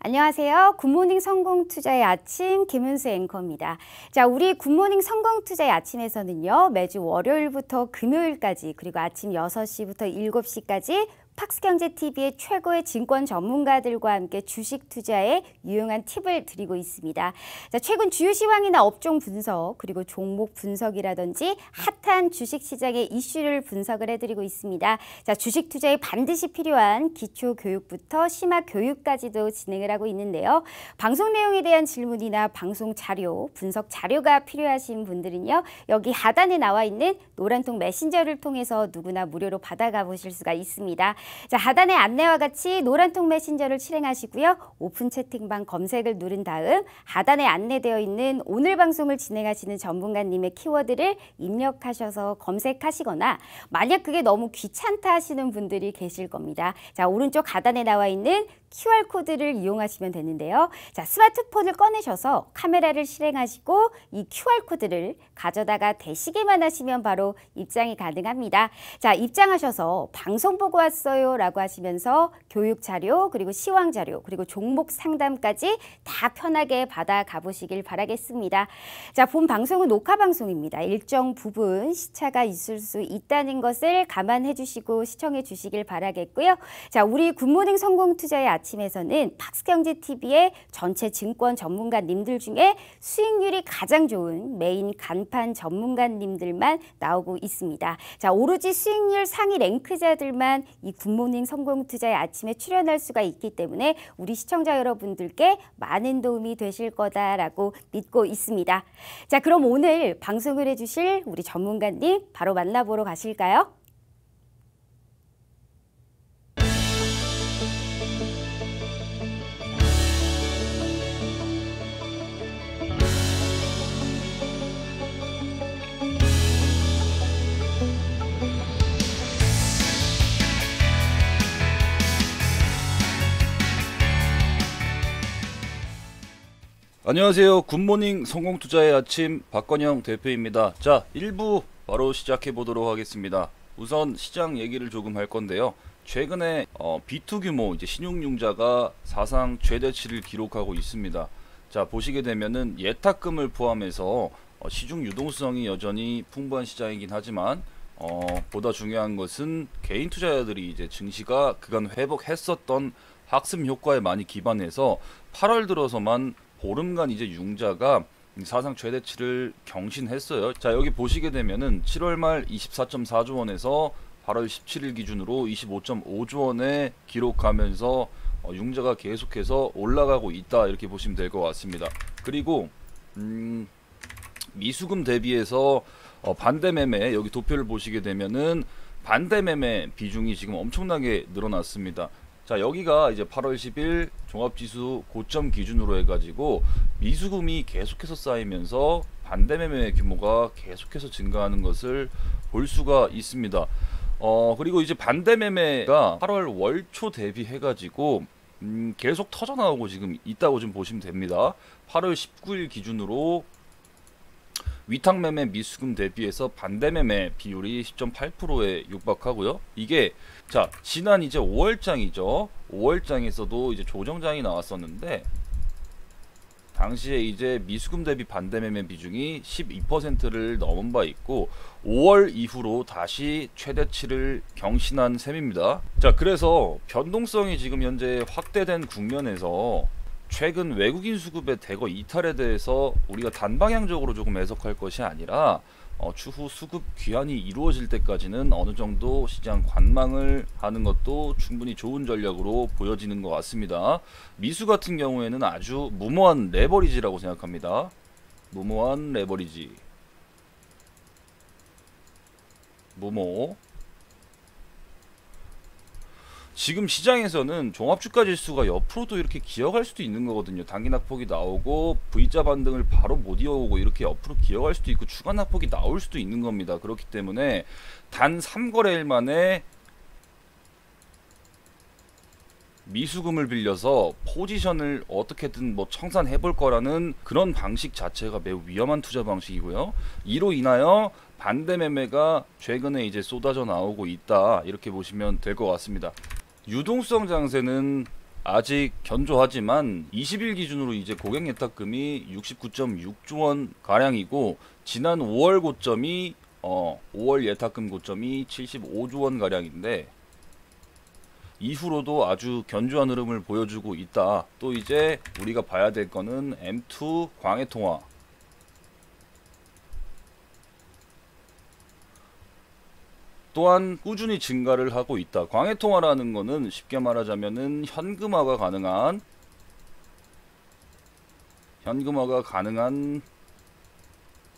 안녕하세요. 굿모닝 성공투자의 아침 김은수 앵커입니다. 자, 우리 굿모닝 성공투자의 아침에서는요. 매주 월요일부터 금요일까지 그리고 아침 6시부터 7시까지 팍스경제TV의 최고의 증권 전문가들과 함께 주식 투자에 유용한 팁을 드리고 있습니다. 자, 최근 주요 시황이나 업종 분석 그리고 종목 분석이라든지 핫한 주식 시장의 이슈를 분석을 해드리고 있습니다. 자, 주식 투자에 반드시 필요한 기초 교육부터 심화 교육까지도 진행을 하고 있는데요. 방송 내용에 대한 질문이나 방송 자료, 분석 자료가 필요하신 분들은요. 여기 하단에 나와 있는 노란통 메신저를 통해서 누구나 무료로 받아가 보실 수가 있습니다. 자, 하단의 안내와 같이 노란통 메신저를 실행하시고요. 오픈 채팅방 검색을 누른 다음 하단에 안내되어 있는 오늘 방송을 진행하시는 전문가님의 키워드를 입력하셔서 검색하시거나 만약 그게 너무 귀찮다 하시는 분들이 계실 겁니다. 자, 오른쪽 하단에 나와 있는 QR코드를 이용하시면 되는데요. 자, 스마트폰을 꺼내셔서 카메라를 실행하시고 이 QR코드를 가져다가 대시기만 하시면 바로 입장이 가능합니다. 자, 입장하셔서 방송 보고 왔어요 라고 하시면서 교육 자료 그리고 시황 자료 그리고 종목 상담까지 다 편하게 받아 가보시길 바라겠습니다. 자, 본 방송은 녹화 방송입니다. 일정 부분 시차가 있을 수 있다는 것을 감안해 주시고 시청해 주시길 바라겠고요. 자, 우리 굿모닝 성공투자의 아침에서는 팍스경제TV의 전체 증권 전문가님들 중에 수익률이 가장 좋은 메인 간판 전문가님들만 나오고 있습니다. 자, 오로지 수익률 상위 랭크자들만 이 굿모닝 성공투자의 아침에 출연할 수가 있기 때문에 우리 시청자 여러분들께 많은 도움이 되실 거다라고 믿고 있습니다. 자, 그럼 오늘 방송을 해주실 우리 전문가님 바로 만나보러 가실까요? 안녕하세요. 굿모닝 성공투자의 아침 박건영 대표입니다. 자, 1부 바로 시작해 보도록 하겠습니다. 우선 시장 얘기를 조금 할 건데요. 최근에 B2 규모 이제 신용융자가 사상 최대치를 기록하고 있습니다. 자, 보시게 되면은 예탁금을 포함해서 시중 유동성이 여전히 풍부한 시장이긴 하지만 보다 중요한 것은 개인 투자자들이 이제 증시가 그간 회복했었던 학습 효과에 많이 기반해서 8월 들어서만 보름간 이제 융자가 사상 최대치를 경신했어요. 자, 여기 보시게 되면은 7월 말 24.4조 원에서 8월 17일 기준으로 25.5조 원에 기록하면서 융자가 계속해서 올라가고 있다 이렇게 보시면 될 것 같습니다. 그리고 미수금 대비해서 반대 매매 여기 도표를 보시게 되면은 반대 매매 비중이 지금 엄청나게 늘어났습니다. 자, 여기가 이제 8월 10일 종합지수 고점 기준으로 해가지고 미수금이 계속해서 쌓이면서 반대매매 규모가 계속해서 증가하는 것을 볼 수가 있습니다. 그리고 이제 반대매매가 8월 월초 대비해가지고 계속 터져나오고 지금 있다고 좀 보시면 됩니다. 8월 19일 기준으로 위탁매매 미수금 대비해서 반대매매 비율이 10.8%에 육박하고요. 이게 자, 지난 이제 5월장이죠. 5월장에서도 이제 조정장이 나왔었는데 당시에 이제 미수금 대비 반대매매 비중이 12%를 넘은 바 있고 5월 이후로 다시 최대치를 경신한 셈입니다. 자, 그래서 변동성이 지금 현재 확대된 국면에서 최근 외국인 수급의 대거 이탈에 대해서 우리가 단방향적으로 조금 해석할 것이 아니라 추후 수급 귀환이 이루어질 때까지는 어느 정도 시장 관망을 하는 것도 충분히 좋은 전략으로 보여지는 것 같습니다. 미수 같은 경우에는 아주 무모한 레버리지라고 생각합니다. 무모한 레버리지. 무모. 지금 시장에서는 종합주가 지수가 옆으로도 이렇게 기어갈 수도 있는 거거든요. 단기 낙폭이 나오고 V자 반등을 바로 못 이어오고 이렇게 옆으로 기어갈 수도 있고 추가 낙폭이 나올 수도 있는 겁니다. 그렇기 때문에 단 3거래일 만에 미수금을 빌려서 포지션을 어떻게든 뭐 청산해 볼 거라는 그런 방식 자체가 매우 위험한 투자 방식이고요. 이로 인하여 반대 매매가 최근에 이제 쏟아져 나오고 있다 이렇게 보시면 될 것 같습니다. 유동성 장세는 아직 견조하지만 20일 기준으로 이제 고객 예탁금이 69.6조 원 가량이고, 지난 5월 고점이 5월 예탁금 고점이 75조 원 가량인데, 이후로도 아주 견조한 흐름을 보여주고 있다. 또 이제 우리가 봐야 될 거는 M2 광해통화. 또한 꾸준히 증가를 하고 있다. 광해통화라는 거는 쉽게 말하자면은 현금화가 가능한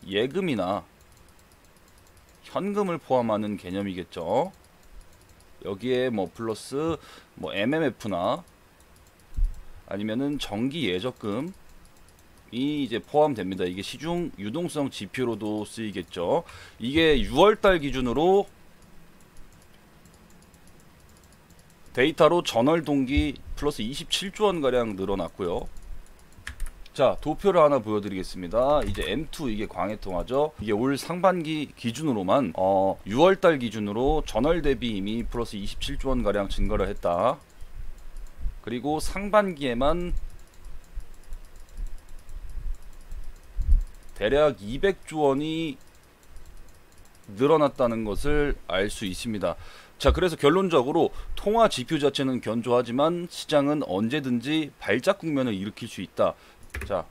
예금이나 현금을 포함하는 개념이겠죠. 여기에 뭐 플러스 뭐 MMF나 아니면은 정기 예적금이 이제 포함됩니다. 이게 시중 유동성 지표로도 쓰이겠죠. 이게 6월달 기준으로 데이터로 전월 동기 플러스 27조 원 가량 늘어났고요. 자, 도표를 하나 보여드리겠습니다. 이제 M2 이게 광해통화죠. 이게 올 상반기 기준으로만 6월달 기준으로 전월 대비 이미 플러스 27조 원 가량 증가를 했다. 그리고 상반기에만 대략 200조 원이 늘어났다는 것을 알 수 있습니다. 자, 그래서 결론적으로 통화 지표 자체는 견조하지만 시장은 언제든지 발작 국면을 일으킬 수 있다. 자,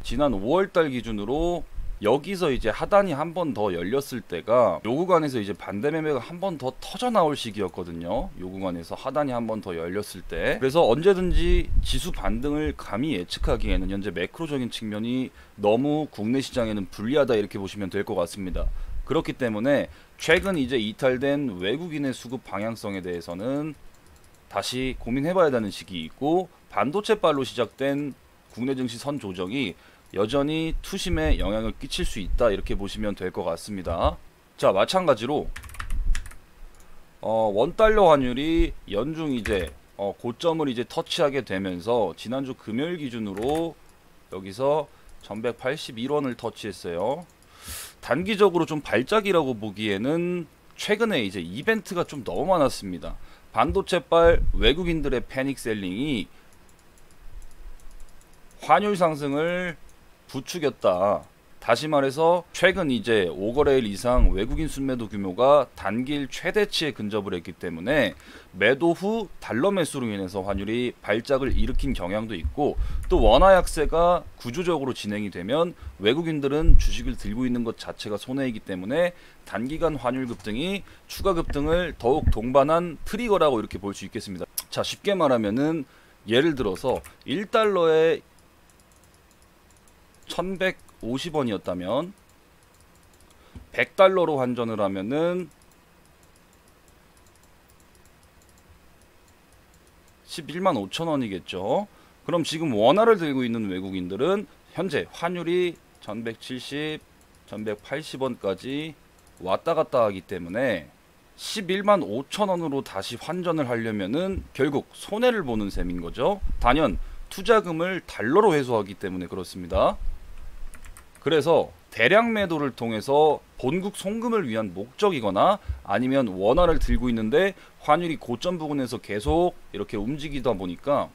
지난 5월달 기준으로 여기서 이제 하단이 한 번 더 열렸을 때가 요 구간에서 이제 반대 매매가 한 번 더 터져 나올 시기였거든요. 요 구간에서 하단이 한 번 더 열렸을 때. 그래서 언제든지 지수 반등을 감히 예측하기에는 현재 매크로적인 측면이 너무 국내 시장에는 불리하다, 이렇게 보시면 될 것 같습니다. 그렇기 때문에 최근 이제 이탈된 외국인의 수급 방향성에 대해서는 다시 고민해봐야 되는 시기 있고, 반도체빨로 시작된 국내 증시 선 조정이 여전히 투심에 영향을 끼칠 수 있다, 이렇게 보시면 될 것 같습니다. 자, 마찬가지로 원달러 환율이 연중 이제 고점을 이제 터치하게 되면서 지난주 금요일 기준으로 여기서 1181원을 터치했어요. 단기적으로 좀 발작이라고 보기에는 최근에 이제 이벤트가 좀 너무 많았습니다. 반도체빨 외국인들의 패닉 셀링이 환율 상승을 부추겼다. 다시 말해서 최근 이제 5거래일 이상 외국인 순매도 규모가 단기일 최대치에 근접을 했기 때문에 매도 후 달러 매수로 인해서 환율이 발작을 일으킨 경향도 있고, 또 원화 약세가 구조적으로 진행이 되면 외국인들은 주식을 들고 있는 것 자체가 손해이기 때문에 단기간 환율 급등이 추가 급등을 더욱 동반한 트리거라고 이렇게 볼 수 있겠습니다. 자, 쉽게 말하면은 예를 들어서 1달러에 1150원이었다면 100달러로 환전을 하면은 11만 5천원이겠죠. 그럼 지금 원화를 들고 있는 외국인들은 현재 환율이 1170, 1180원까지 왔다 갔다 하기 때문에 11만 5천원으로 다시 환전을 하려면은 결국 손해를 보는 셈인 거죠. 단연 투자금을 달러로 회수하기 때문에 그렇습니다. 그래서 대량 매도를 통해서 본국 송금을 위한 목적이거나 아니면 원화를 들고 있는데 환율이 고점 부근에서 계속 이렇게 움직이다 보니까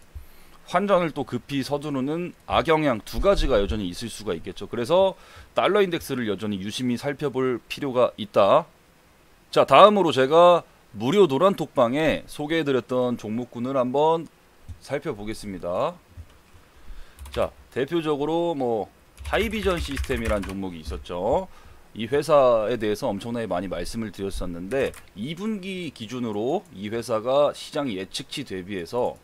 환전을 또 급히 서두르는 악영향 두 가지가 여전히 있을 수가 있겠죠. 그래서 달러 인덱스를 여전히 유심히 살펴볼 필요가 있다. 자, 다음으로 제가 무료 노란 톡방에 소개해드렸던 종목군을 한번 살펴보겠습니다. 자, 대표적으로 뭐 하이비전 시스템이란 종목이 있었죠. 이 회사에 대해서 엄청나게 많이 말씀을 드렸었는데 2분기 기준으로 이 회사가 시장 예측치 대비해서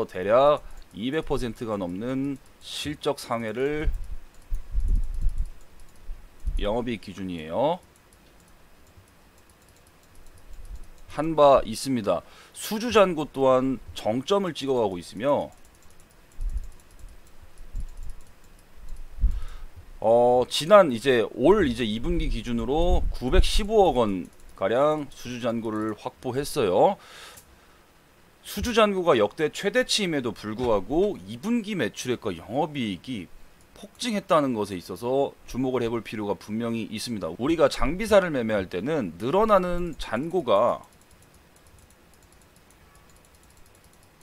대략 200%가 넘는 실적 상회를 영업이익 기준이에요. 한 바 있습니다. 수주잔고 또한 정점을 찍어가고 있으며 지난 이제 올 이제 2분기 기준으로 915억 원 가량 수주잔고를 확보했어요. 수주잔고가 역대 최대치임에도 불구하고 2분기 매출액과 영업이익이 폭증했다는 것에 있어서 주목을 해볼 필요가 분명히 있습니다. 우리가 장비사를 매매할 때는 늘어나는 잔고가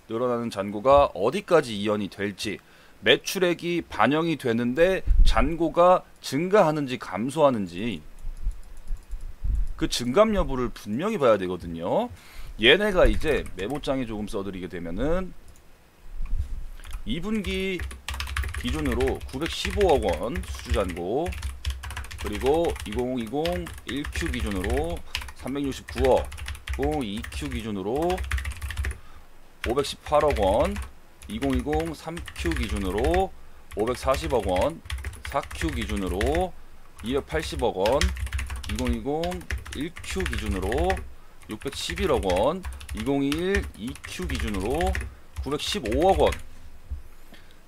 늘어나는 잔고가 어디까지 이연이 될지, 매출액이 반영이 되는데 잔고가 증가하는지 감소하는지 그 증감 여부를 분명히 봐야 되거든요. 얘네가 이제 메모장에 조금 써드리게 되면은 2분기 기준으로 915억 원 수주잔고, 그리고 2020 1Q 기준으로 369억, 2Q 기준으로 518억 원, 2020 3Q 기준으로 540억 원, 4Q 기준으로 280억 원, 2020 1Q 기준으로 611억 원, 2021 2Q 기준으로 915억 원.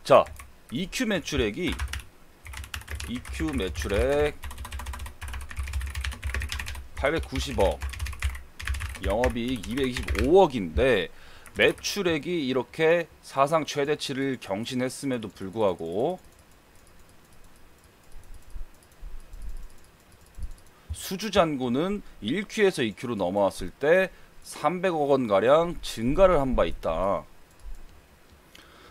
자, EQ 매출액 매출액 890억, 영업이익 225억인데 매출액이 이렇게 사상 최대치를 경신했음에도 불구하고 수주잔고는 1Q에서 2Q로 넘어왔을 때 300억 원 가량 증가를 한 바 있다.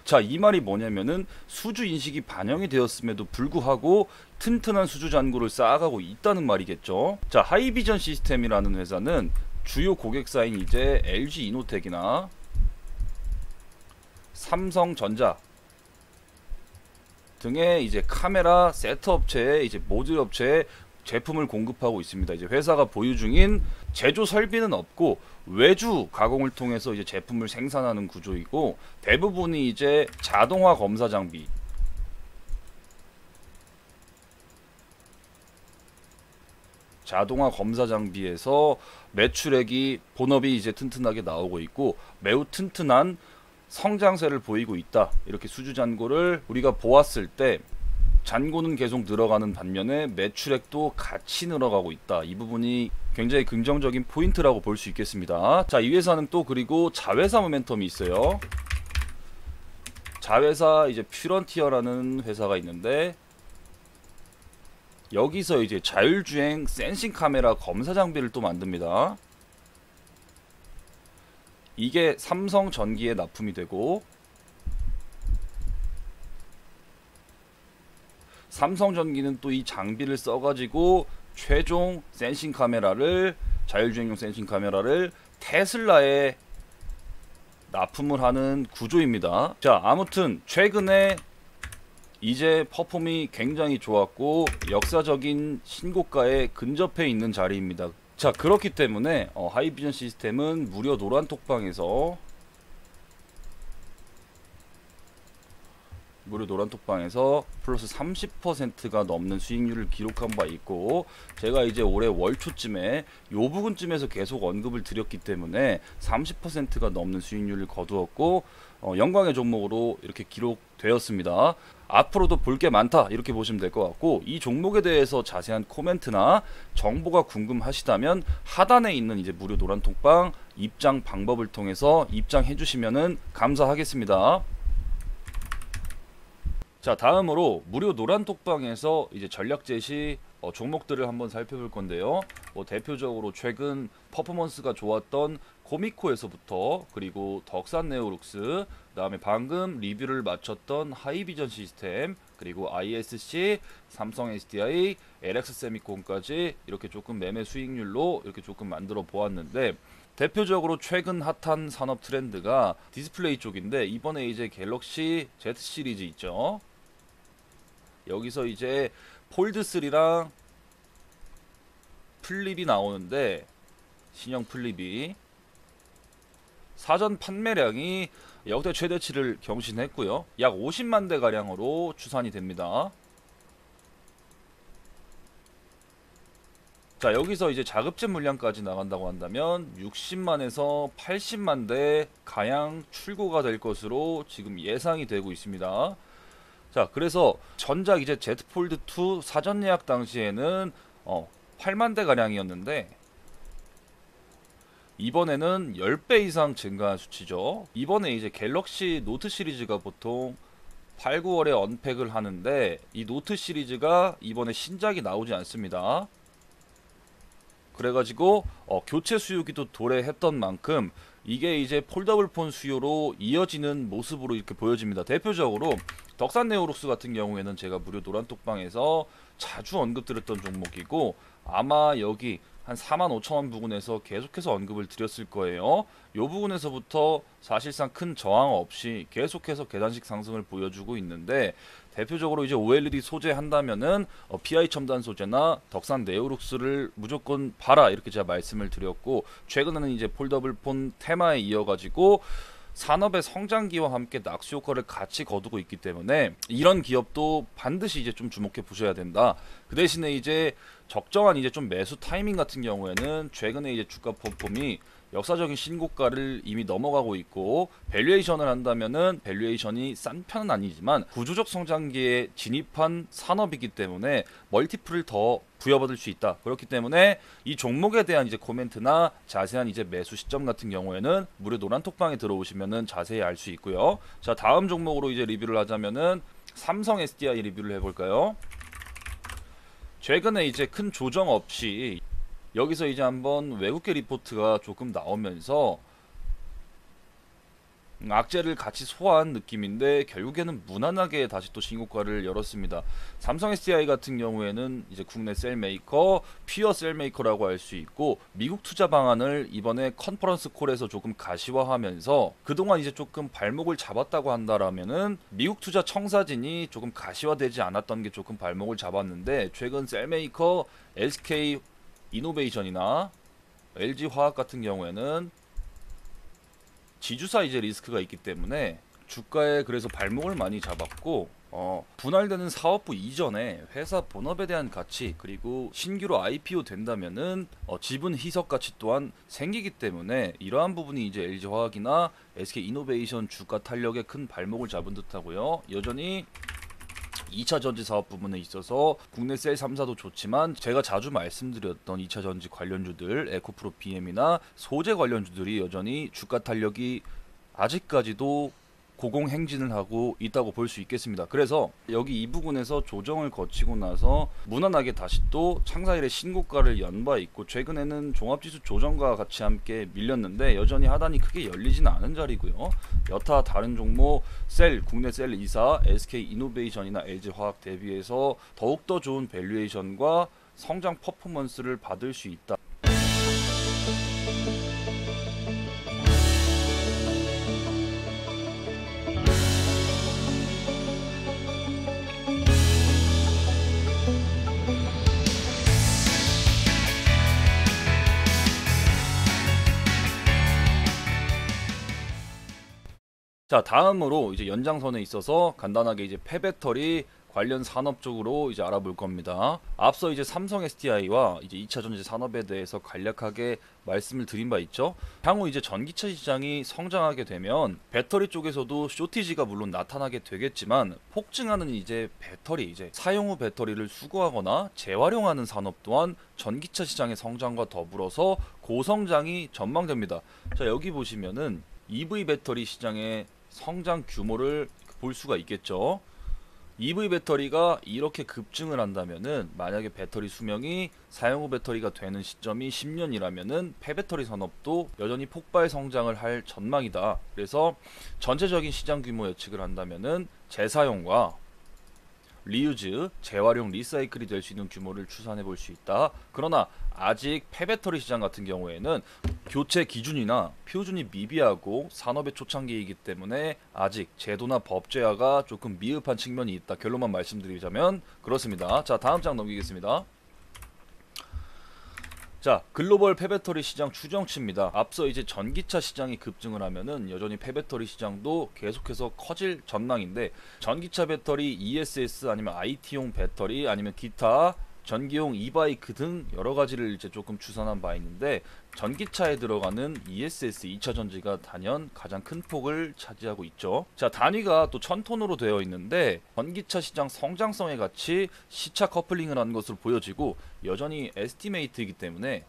자, 이 말이 뭐냐면은 수주 인식이 반영이 되었음에도 불구하고 튼튼한 수주 잔고를 쌓아가고 있다는 말이겠죠. 자, 하이비전 시스템이라는 회사는 주요 고객사인 이제 LG 이노텍이나 삼성전자 등의 이제 카메라 세트 업체에 이제 모듈 업체에 제품을 공급하고 있습니다. 이제 회사가 보유 중인 제조 설비는 없고 외주 가공을 통해서 이제 제품을 생산하는 구조이고, 대부분이 이제 자동화 검사 장비, 에서 매출액이 본업이 이제 튼튼하게 나오고 있고 매우 튼튼한 성장세를 보이고 있다. 이렇게 수주 잔고를 우리가 보았을 때 잔고는 계속 늘어가는 반면에 매출액도 같이 늘어가고 있다. 이 부분이 굉장히 긍정적인 포인트라고 볼 수 있겠습니다. 자, 이 회사는 또 그리고 자회사 모멘텀이 있어요. 자회사 이제 퓨런티어라는 회사가 있는데 여기서 이제 자율주행 센싱 카메라 검사 장비를 또 만듭니다. 이게 삼성 전기에 납품이 되고 삼성전기는 또 이 장비를 써가지고 최종 센싱 카메라를, 자율주행용 센싱 카메라를 테슬라에 납품을 하는 구조입니다. 자, 아무튼 최근에 이제 퍼폼이 굉장히 좋았고 역사적인 신고가에 근접해 있는 자리입니다. 자, 그렇기 때문에 하이비전 시스템은 무려 노란톡방에서 플러스 30%가 넘는 수익률을 기록한 바 있고, 제가 이제 올해 월초쯤에 요 부분쯤에서 계속 언급을 드렸기 때문에 30%가 넘는 수익률을 거두었고 영광의 종목으로 이렇게 기록되었습니다. 앞으로도 볼 게 많다 이렇게 보시면 될 것 같고, 이 종목에 대해서 자세한 코멘트나 정보가 궁금하시다면 하단에 있는 이제 무료 노란톡방 입장 방법을 통해서 입장해 주시면은 감사하겠습니다. 자, 다음으로 무료 노란톡방에서 이제 전략 제시 종목들을 한번 살펴볼 건데요. 대표적으로 최근 퍼포먼스가 좋았던 코미코에서부터, 그리고 덕산네오룩스, 그다음에 방금 리뷰를 마쳤던 하이비전 시스템, 그리고 ISC, 삼성 SDI, LX세미콘까지 이렇게 조금 매매 수익률로 이렇게 조금 만들어 보았는데, 대표적으로 최근 핫한 산업 트렌드가 디스플레이 쪽인데, 이번에 이제 갤럭시 Z 시리즈 있죠. 여기서 이제 폴드3랑 플립이 나오는데, 신형 플립이 사전 판매량이 역대 최대치를 경신했고요. 약 50만 대 가량으로 추산이 됩니다. 자, 여기서 이제 자급제 물량까지 나간다고 한다면 60만에서 80만 대 가량 출고가 될 것으로 지금 예상이 되고 있습니다. 자, 그래서 전작 이제 Z 폴드 2 사전 예약 당시에는 8만 대 가량이었는데 이번에는 10배 이상 증가한 수치죠. 이번에 이제 갤럭시 노트 시리즈가 보통 8, 9월에 언팩을 하는데, 이 노트 시리즈가 이번에 신작이 나오지 않습니다. 그래가지고 교체 수요기도 도래했던 만큼 이게 이제 폴더블 폰 수요로 이어지는 모습으로 이렇게 보여집니다. 대표적으로 덕산 네오룩스 같은 경우에는 제가 무료 노란톡방에서 자주 언급드렸던 종목이고, 아마 여기 한 45,000원 부근에서 계속해서 언급을 드렸을 거예요. 요 부분에서부터 사실상 큰 저항 없이 계속해서 계단식 상승을 보여주고 있는데, 대표적으로 이제 OLED 소재 한다면은 PI 첨단 소재나 덕산 네오룩스를 무조건 봐라, 이렇게 제가 말씀을 드렸고, 최근에는 이제 폴더블 폰 테마에 이어가지고 산업의 성장기와 함께 낙수 효과를 같이 거두고 있기 때문에 이런 기업도 반드시 이제 좀 주목해 보셔야 된다. 그 대신에 이제 적정한 이제 좀 매수 타이밍 같은 경우에는 최근에 이제 주가 퍼폼이 역사적인 신고가를 이미 넘어가고 있고, 밸류에이션을 한다면은 밸류에이션이 싼 편은 아니지만 구조적 성장기에 진입한 산업이기 때문에 멀티플을 더 부여받을 수 있다. 그렇기 때문에 이 종목에 대한 이제 코멘트나 자세한 이제 매수 시점 같은 경우에는 무료 노란톡방에 들어오시면은 자세히 알 수 있고요. 자, 다음 종목으로 이제 리뷰를 하자면은 삼성 SDI 리뷰를 해볼까요? 최근에 이제 큰 조정 없이 여기서 이제 한번 외국계 리포트가 조금 나오면서 악재를 같이 소화한 느낌인데 결국에는 무난하게 다시 또 신고가를 열었습니다. 삼성 SDI 같은 경우에는 이제 국내 셀메이커, 퓨어 셀메이커라고 할 수 있고, 미국 투자 방안을 이번에 컨퍼런스 콜에서 조금 가시화하면서 그동안 이제 조금 발목을 잡았다고 한다라면은 미국 투자 청사진이 조금 가시화되지 않았던 게 조금 발목을 잡았는데, 최근 셀메이커, SK 이노베이션이나 LG 화학 같은 경우에는 지주사 이제 리스크가 있기 때문에 주가에 그래서 발목을 많이 잡았고, 분할되는 사업부 이전에 회사 본업에 대한 가치, 그리고 신규로 IPO 된다면은 지분 희석 가치 또한 생기기 때문에 이러한 부분이 이제 LG 화학이나 SK 이노베이션 주가 탄력에 큰 발목을 잡은 듯하고요. 여전히 2차 전지 사업 부분에 있어서 국내 셀 3사도 좋지만 제가 자주 말씀드렸던 2차 전지 관련주들, 에코프로 BM이나 소재 관련주들이 여전히 주가 탄력이 아직까지도 고공행진을 하고 있다고 볼 수 있겠습니다. 그래서 여기 이 부분에서 조정을 거치고 나서 무난하게 다시 또 창사일의 신고가를 연 바 있고, 최근에는 종합지수 조정과 같이 함께 밀렸는데 여전히 하단이 크게 열리지는 않은 자리고요. 여타 다른 종목 셀, 국내 셀 2사, SK 이노베이션이나 LG 화학 대비해서 더욱더 좋은 밸류에이션과 성장 퍼포먼스를 받을 수 있다. 자, 다음으로 이제 연장선에 있어서 간단하게 이제 폐배터리 관련 산업 쪽으로 이제 알아볼 겁니다. 앞서 이제 삼성 SDI와 이제 2차 전지 산업에 대해서 간략하게 말씀을 드린 바 있죠. 향후 이제 전기차 시장이 성장하게 되면 배터리 쪽에서도 쇼티지가 물론 나타나게 되겠지만, 폭증하는 이제 배터리, 이제 사용 후 배터리를 수거하거나 재활용하는 산업 또한 전기차 시장의 성장과 더불어서 고성장이 전망됩니다. 자, 여기 보시면은 EV 배터리 시장의 성장 규모를 볼 수가 있겠죠. EV 배터리가 이렇게 급증을 한다면은, 만약에 배터리 수명이 사용 후 배터리가 되는 시점이 10년이라면은 폐배터리 산업도 여전히 폭발 성장을 할 전망이다. 그래서 전체적인 시장 규모 예측을 한다면은 재사용과 리유즈, 재활용, 리사이클이 될 수 있는 규모를 추산해 볼 수 있다. 그러나 아직 폐배터리 시장 같은 경우에는 교체 기준이나 표준이 미비하고 산업의 초창기이기 때문에 아직 제도나 법제화가 조금 미흡한 측면이 있다. 결론만 말씀드리자면 그렇습니다. 자, 다음 장 넘기겠습니다. 자, 글로벌 폐배터리 시장 추정치입니다. 앞서 이제 전기차 시장이 급증을 하면은 여전히 폐배터리 시장도 계속해서 커질 전망인데, 전기차 배터리, ESS 아니면 IT용 배터리 아니면 기타 전기용 이바이크 등 여러 가지를 이제 조금 추산한 바 있는데, 전기차에 들어가는 ESS 2차 전지가 단연 가장 큰 폭을 차지하고 있죠. 자, 단위가 또 1000톤으로 되어 있는데 전기차 시장 성장성에 같이 시차 커플링을 한 것으로 보여지고, 여전히 에스티메이트이기 때문에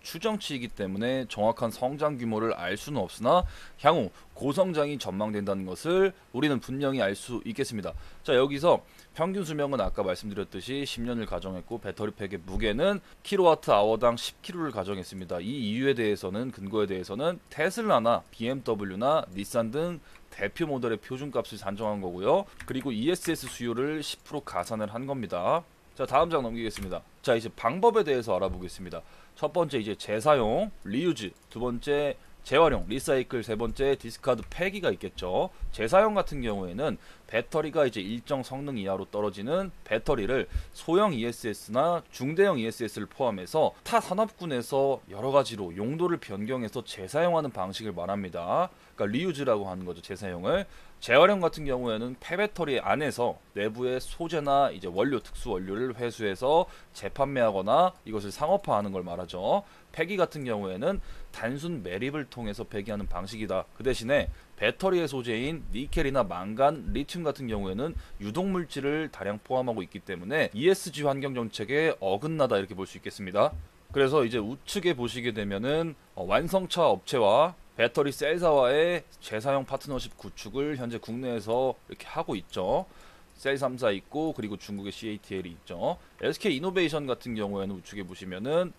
추정치이기 때문에 정확한 성장 규모를 알 수는 없으나 향후 고성장이 전망된다는 것을 우리는 분명히 알 수 있겠습니다. 자, 여기서 평균 수명은 아까 말씀드렸듯이 10년을 가정했고 배터리 팩의 무게는 kWh당 10kg를 가정했습니다. 이 이유에 대해서는 근거에 대해서는 테슬라나 BMW나 닛산 등 대표 모델의 표준값을 산정한 거고요. 그리고 ESS 수요를 10% 가산을 한 겁니다. 자, 다음 장 넘기겠습니다. 자, 이제 방법에 대해서 알아보겠습니다. 첫 번째 이제 재사용, 리유즈, 두 번째 재활용, 리사이클, 세 번째 디스카드 폐기가 있겠죠. 재사용 같은 경우에는 배터리가 이제 일정 성능 이하로 떨어지는 배터리를 소형 ESS나 중대형 ESS를 포함해서 타 산업군에서 여러 가지로 용도를 변경해서 재사용하는 방식을 말합니다. 그러니까 리유즈라고 하는 거죠, 재사용을. 재활용 같은 경우에는 폐배터리 안에서 내부의 소재나 이제 원료, 특수 원료를 회수해서 재판매하거나 이것을 상업화하는 걸 말하죠. 폐기 같은 경우에는 단순 매립을 통해서 폐기하는 방식이다. 그 대신에 배터리의 소재인 니켈이나 망간, 리튬 같은 경우에는 유독물질을 다량 포함하고 있기 때문에 ESG 환경 정책에 어긋나다 이렇게 볼 수 있겠습니다. 그래서 이제 우측에 보시게 되면은 완성차 업체와 배터리 셀사와의 재사용 파트너십 구축을 현재 국내에서 이렇게 하고 있죠. 셀 3사 있고 그리고 중국의 CATL이 있죠. SK 이노베이션 같은 경우에는 우측에 보시면은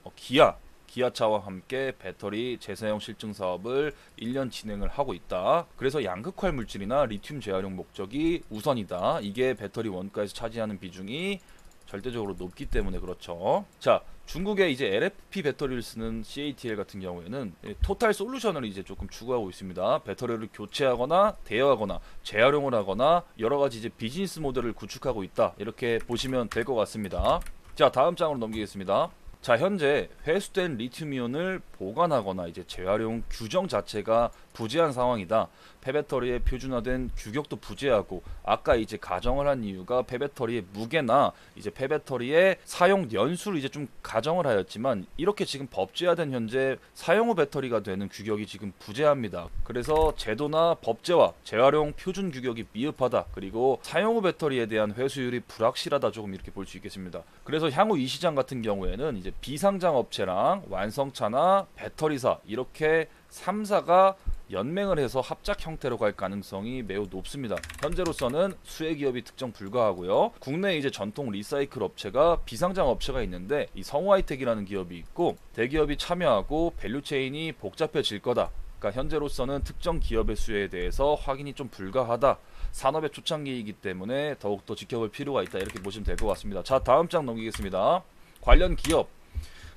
기아차와 함께 배터리 재사용 실증 사업을 1년 진행을 하고 있다. 그래서 양극활 물질이나 리튬 재활용 목적이 우선이다. 이게 배터리 원가에서 차지하는 비중이 절대적으로 높기 때문에 그렇죠. 자, 중국의 이제 LFP 배터리를 쓰는 CATL 같은 경우에는 토탈 솔루션을 이제 조금 추구하고 있습니다. 배터리를 교체하거나 대여하거나 재활용을 하거나 여러 가지 이제 비즈니스 모델을 구축하고 있다. 이렇게 보시면 될 것 같습니다. 자, 다음 장으로 넘기겠습니다. 자, 현재 회수된 리튬이온을 보관하거나 이제 재활용 규정 자체가 부재한 상황이다. 폐배터리의 표준화된 규격도 부재하고, 아까 이제 가정을 한 이유가 폐배터리의 무게나 이제 폐배터리의 사용 연수를 이제 좀 가정을 하였지만, 이렇게 지금 법제화된 현재 사용 후 배터리가 되는 규격이 지금 부재합니다. 그래서 제도나 법제화, 재활용 표준 규격이 미흡하다. 그리고 사용 후 배터리에 대한 회수율이 불확실하다. 조금 이렇게 볼 수 있겠습니다. 그래서 향후 이 시장 같은 경우에는 이제 비상장 업체랑 완성차나 배터리사 이렇게 3사가 연맹을 해서 합작 형태로 갈 가능성이 매우 높습니다. 현재로서는 수혜기업이 특정 불가하고요. 국내에 이제 전통 리사이클 업체가 비상장 업체가 있는데 이 성우하이텍이라는 기업이 있고, 대기업이 참여하고 밸류체인이 복잡해질 거다. 그러니까 현재로서는 특정 기업의 수혜에 대해서 확인이 좀 불가하다. 산업의 초창기이기 때문에 더욱더 지켜볼 필요가 있다. 이렇게 보시면 될 것 같습니다. 자, 다음 장 넘기겠습니다. 관련 기업.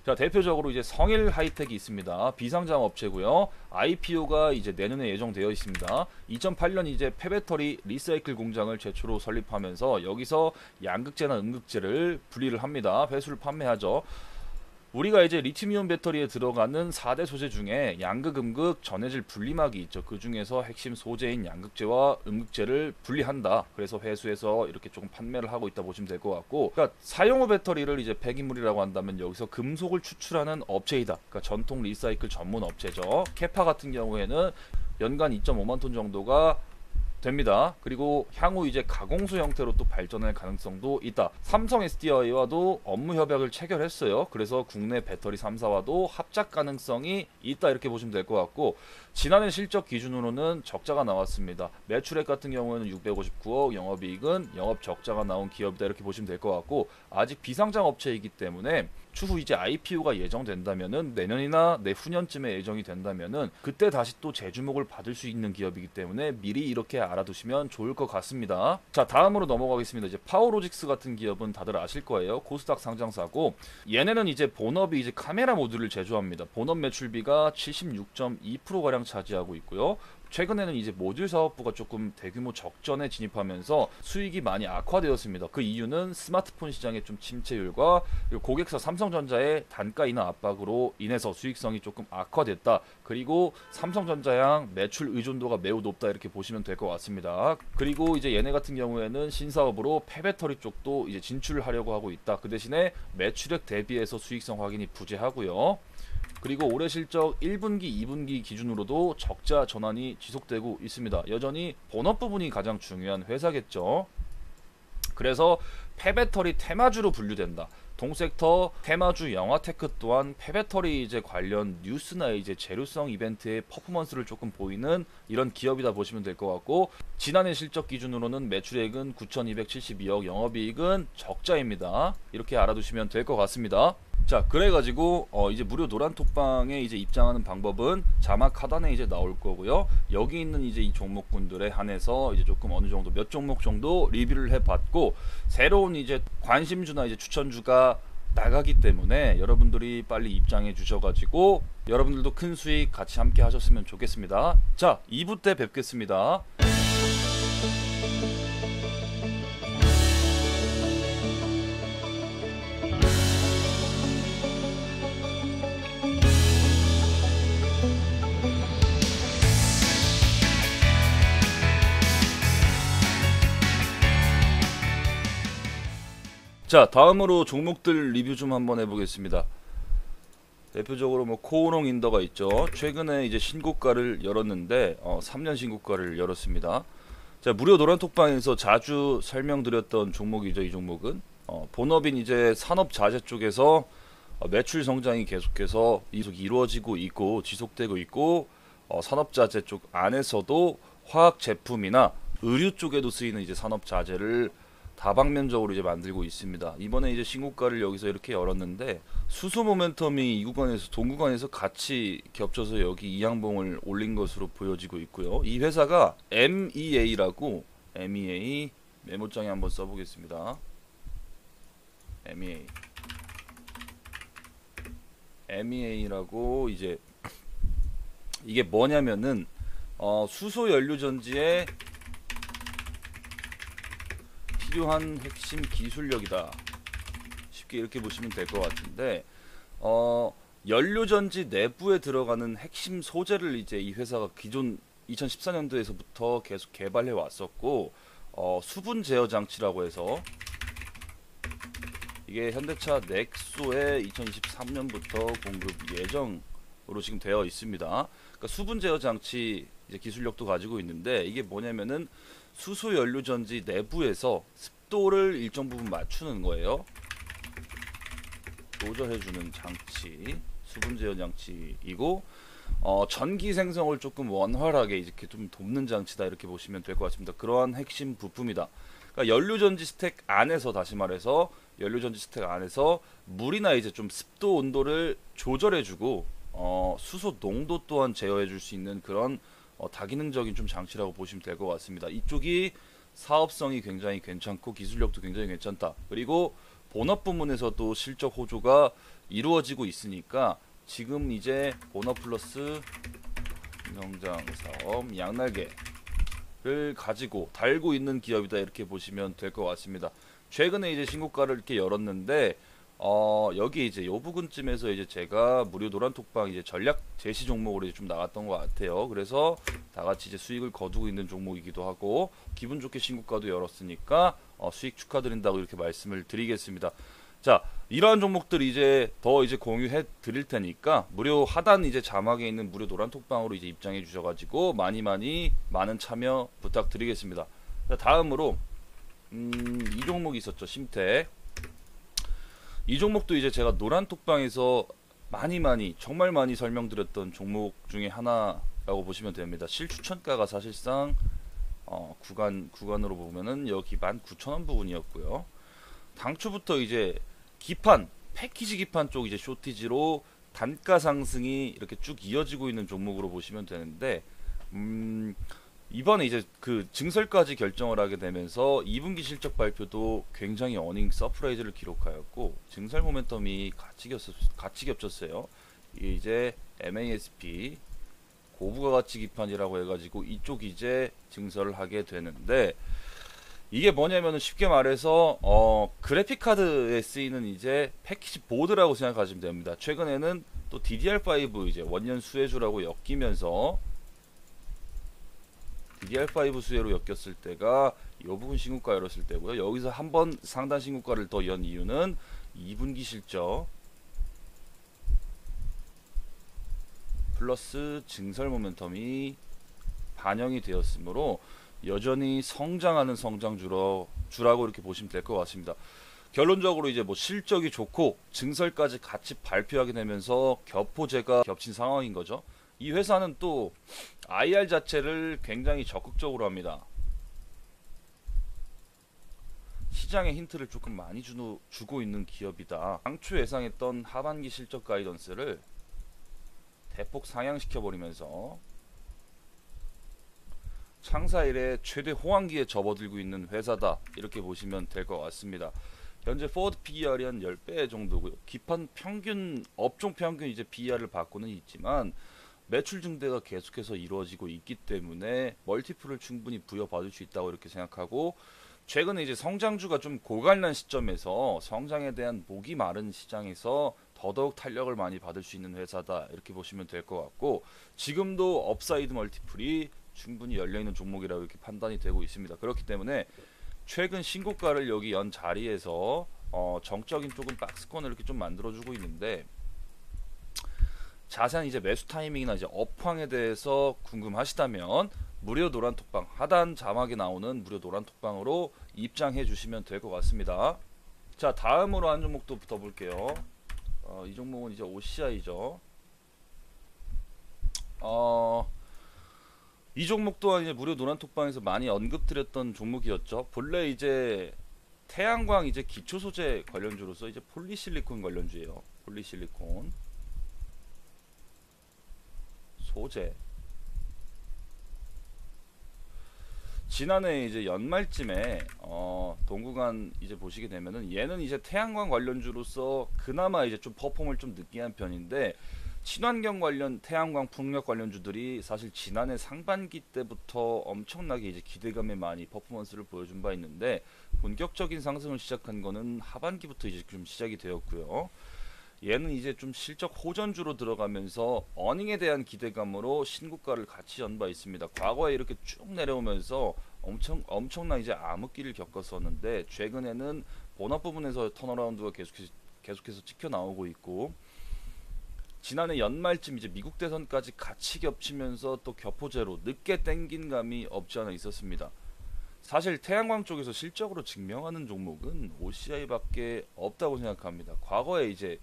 자, 대표적으로 이제 성일 하이텍이 있습니다. 비상장 업체고요. IPO가 이제 내년에 예정되어 있습니다. 2008년 이제 폐배터리 리사이클 공장을 최초로 설립하면서 여기서 양극재나 음극재를 분리를 합니다. 회수를 판매하죠. 우리가 이제 리튬이온 배터리에 들어가는 4대 소재 중에 양극, 음극, 전해질 분리막이 있죠. 그 중에서 핵심 소재인 양극재와 음극재를 분리한다. 그래서 회수해서 이렇게 조금 판매를 하고 있다 보시면 될 것 같고, 그러니까 사용 후 배터리를 이제 폐기물이라고 한다면 여기서 금속을 추출하는 업체이다. 그러니까 전통 리사이클 전문 업체죠. 캐파 같은 경우에는 연간 2.5만 톤 정도가 됩니다. 그리고 향후 이제 가공수 형태로 또 발전할 가능성도 있다. 삼성 SDI와도 업무 협약을 체결했어요. 그래서 국내 배터리 3사와도 합작 가능성이 있다. 이렇게 보시면 될 것 같고, 지난해 실적 기준으로는 적자가 나왔습니다. 매출액 같은 경우에는 659억, 영업이익은 영업 적자가 나온 기업이다. 이렇게 보시면 될 것 같고, 아직 비상장 업체이기 때문에 추후 이제 IPO가 예정된다면은 내년이나 내후년쯤에 예정이 된다면은 그때 다시 또 재주목을 받을 수 있는 기업이기 때문에 미리 이렇게 알아두시면 좋을 것 같습니다. 자, 다음으로 넘어가겠습니다. 이제 파워로직스 같은 기업은 다들 아실 거예요. 코스닥 상장사고, 얘네는 이제 본업이 이제 카메라 모듈을 제조합니다. 본업 매출비가 76.2% 가량 차지하고 있고요. 최근에는 이제 모듈 사업부가 조금 대규모 적전에 진입하면서 수익이 많이 악화되었습니다. 그 이유는 스마트폰 시장의 좀 침체율과 그리고 고객사 삼성전자의 단가 인하 압박으로 인해서 수익성이 조금 악화됐다. 그리고 삼성전자양 매출 의존도가 매우 높다. 이렇게 보시면 될 것 같습니다. 그리고 이제 얘네 같은 경우에는 신사업으로 폐배터리 쪽도 이제 진출을 하려고 하고 있다. 그 대신에 매출액 대비해서 수익성 확인이 부재하고요. 그리고 올해 실적 1분기, 2분기 기준으로도 적자 전환이 지속되고 있습니다. 여전히 본업 부분이 가장 중요한 회사겠죠. 그래서 폐배터리 테마주로 분류된다. 동섹터 테마주 영화테크 또한 폐배터리 이제 관련 뉴스나 이제 재료성 이벤트의 퍼포먼스를 조금 보이는 이런 기업이다 보시면 될 것 같고, 지난해 실적 기준으로는 매출액은 9,272억, 영업이익은 적자입니다. 이렇게 알아두시면 될 것 같습니다. 자, 그래가지고 이제 무료 노란톡방에 이제 입장하는 방법은 자막 하단에 이제 나올 거고요. 여기 있는 이제 이 종목군들에 한해서 이제 조금 어느 정도 몇 종목 정도 리뷰를 해봤고, 새로운 이제 관심주나 이제 추천주가 나가기 때문에 여러분들이 빨리 입장해 주셔가지고 여러분들도 큰 수익 같이 함께 하셨으면 좋겠습니다. 자, 2부 때 뵙겠습니다. 자, 다음으로 종목들 리뷰 좀 한번 해보겠습니다. 대표적으로 뭐 코오롱 인더가 있죠. 최근에 이제 신고가를 열었는데 3년 신고가를 열었습니다. 자, 무료 노란톡방에서 자주 설명드렸던 종목이죠. 이 종목은 본업인 이제 산업자재 쪽에서 매출 성장이 계속해서 이루어지고 있고 지속되고 있고, 산업자재 쪽 안에서도 화학 제품이나 의류 쪽에도 쓰이는 이제 산업자재를 다방면적으로 이제 만들고 있습니다. 이번에 이제 신고가를 여기서 이렇게 열었는데 수소 모멘텀이 이 구간에서 동구간에서 같이 겹쳐서 여기 이양봉을 올린 것으로 보여지고 있고요. 이 회사가 MEA라고, MEA 메모장에 한번 써보겠습니다. MEA라고 이제 이게 뭐냐면은 수소 연료 전지에 필요한 핵심 기술력이다. 쉽게 이렇게 보시면 될 것 같은데, 연료전지 내부에 들어가는 핵심 소재를 이제 이 회사가 기존 2014년도에서부터 계속 개발해 왔었고, 수분 제어 장치라고 해서 이게 현대차 넥소에 2023년부터 공급 예정으로 지금 되어 있습니다. 그러니까 수분 제어 장치 이제 기술력도 가지고 있는데, 이게 뭐냐면은 수소 연료 전지 내부에서 습도를 일정 부분 맞추는 거예요. 조절해주는 장치, 수분 제어 장치이고, 전기 생성을 조금 원활하게 이렇게 좀 돕는 장치다, 이렇게 보시면 될 것 같습니다. 그러한 핵심 부품이다. 그러니까 연료전지 스택 안에서, 다시 말해서 연료전지 스택 안에서 물이나 이제 좀 습도 온도를 조절해주고 수소 농도 또한 제어해줄 수 있는 그런 다기능적인 좀 장치라고 보시면 될 것 같습니다. 이쪽이 사업성이 굉장히 괜찮고 기술력도 굉장히 괜찮다. 그리고 본업 부문에서도 실적 호조가 이루어지고 있으니까 지금 이제 본업 플러스 성장 사업 양날개를 가지고 달고 있는 기업이다, 이렇게 보시면 될 것 같습니다. 최근에 이제 신고가를 이렇게 열었는데 여기 이제 요 부분쯤에서 이제 제가 무료 노란톡방 이제 전략 제시 종목으로 이제 좀 나갔던 것 같아요. 그래서 다 같이 이제 수익을 거두고 있는 종목이기도 하고, 기분 좋게 신고가도 열었으니까 수익 축하드린다고 이렇게 말씀을 드리겠습니다. 자, 이러한 종목들 이제 더 이제 공유해 드릴 테니까 무료 하단 이제 자막에 있는 무료 노란톡방으로 이제 입장해 주셔가지고 많은 참여 부탁드리겠습니다. 자, 다음으로 이 종목이 있었죠. 심태. 이 종목도 이제 제가 노란톡방에서 정말 많이 설명드렸던 종목 중에 하나라고 보시면 됩니다. 실추천가가 사실상 구간으로 보면은 여기 19,000원 부분이었고요. 당초부터 이제 기판, 패키지 기판 쪽 이제 쇼티지로 단가 상승이 이렇게 쭉 이어지고 있는 종목으로 보시면 되는데, 이번에 이제 그 증설까지 결정을 하게 되면서 2분기 실적 발표도 굉장히 어닝 서프라이즈를 기록하였고, 증설 모멘텀이 같이 겹쳤어요. 이게 이제 MASP 고부가 가치 기판이라고 해가지고 이쪽 이제 증설을 하게 되는데, 이게 뭐냐면은 쉽게 말해서 그래픽 카드에 쓰이는 이제 패키지 보드라고 생각하시면 됩니다. 최근에는 또 DDR5 이제 원년 수혜주라고 엮이면서 DDR5 수혜로 엮였을 때가 이 부분 신고가 열었을 때고요. 여기서 한번 상단 신고가를 더 연 이유는 2분기 실적 플러스 증설 모멘텀이 반영이 되었으므로 여전히 성장하는 성장주라고 이렇게 보시면 될 것 같습니다. 결론적으로 이제 뭐 실적이 좋고 증설까지 같이 발표하게 되면서 겹포제가 겹친 상황인 거죠. 이 회사는 또 IR 자체를 굉장히 적극적으로 합니다. 시장의 힌트를 조금 많이 주고 있는 기업이다. 당초 예상했던 하반기 실적 가이던스를 대폭 상향시켜 버리면서 창사 이래 최대 호황기에 접어들고 있는 회사다, 이렇게 보시면 될 것 같습니다. 현재 포워드 PER이 한 10배 정도고요. 기판 평균, 업종 평균 이제 PER을 받고는 있지만 매출 증대가 계속해서 이루어지고 있기 때문에 멀티플을 충분히 부여받을 수 있다고 이렇게 생각하고, 최근에 이제 성장주가 좀 고갈난 시점에서 성장에 대한 목이 마른 시장에서 더더욱 탄력을 많이 받을 수 있는 회사다, 이렇게 보시면 될 것 같고, 지금도 업사이드 멀티플이 충분히 열려있는 종목이라고 이렇게 판단이 되고 있습니다. 그렇기 때문에 최근 신고가를 여기 연 자리에서 정적인 조금 박스권을 이렇게 좀 만들어주고 있는데, 자세한 이제 매수 타이밍이나 이제 업황에 대해서 궁금하시다면 무료 노란 톡방 하단 자막에 나오는 무료 노란 톡방으로 입장해 주시면 될 것 같습니다. 자, 다음으로 한 종목도 붙어볼게요. 이 종목은 이제 OCI죠. 이 종목 또한 이제 무료 노란 톡방에서 많이 언급드렸던 종목이었죠. 본래 이제 태양광 이제 기초 소재 관련주로서 이제 폴리실리콘 관련주예요. 폴리실리콘 소재. 지난해 이제 연말쯤에 동구간 이제 보시게 되면은 얘는 이제 태양광 관련주로서 그나마 이제 좀 퍼폼을 좀 느끼한 편인데, 친환경 관련 태양광 풍력 관련주들이 사실 지난해 상반기 때부터 엄청나게 이제 기대감에 많이 퍼포먼스를 보여준 바 있는데, 본격적인 상승을 시작한 거는 하반기부터 이제 좀 시작이 되었고요. 얘는 이제 좀 실적 호전주로 들어가면서 어닝에 대한 기대감으로 신고가를 같이 연 바 있습니다. 과거에 이렇게 쭉 내려오면서 엄청난 이제 암흑기를 겪었었는데, 최근에는 본업 부분에서 턴어라운드가 계속해서 찍혀 나오고 있고, 지난해 연말쯤 이제 미국 대선까지 같이 겹치면서 또 겹포제로 늦게 땡긴 감이 없지 않아 있었습니다. 사실 태양광 쪽에서 실적으로 증명하는 종목은 OCI밖에 없다고 생각합니다. 과거에 이제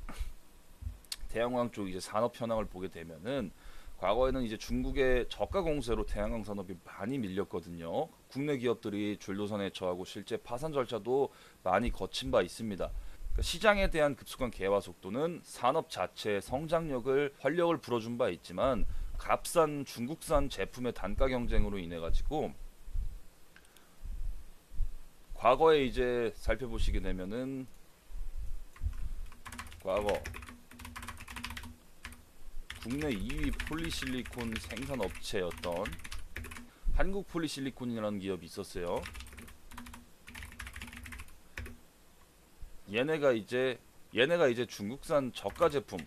태양광 쪽 이제 산업 현황을 보게 되면은, 과거에는 이제 중국의 저가 공세로 태양광 산업이 많이 밀렸거든요. 국내 기업들이 줄도선에 처하고 실제 파산 절차도 많이 거친 바 있습니다. 그러니까 시장에 대한 급속한 개화 속도는 산업 자체의 성장력을 활력을 불어준 바 있지만, 값싼 중국산 제품의 단가 경쟁으로 인해 가지고 과거에 이제 살펴보시게 되면은, 과거 국내 2위 폴리실리콘 생산업체였던 한국폴리실리콘이라는 기업이 있었어요. 얘네가 이제 중국산 저가 제품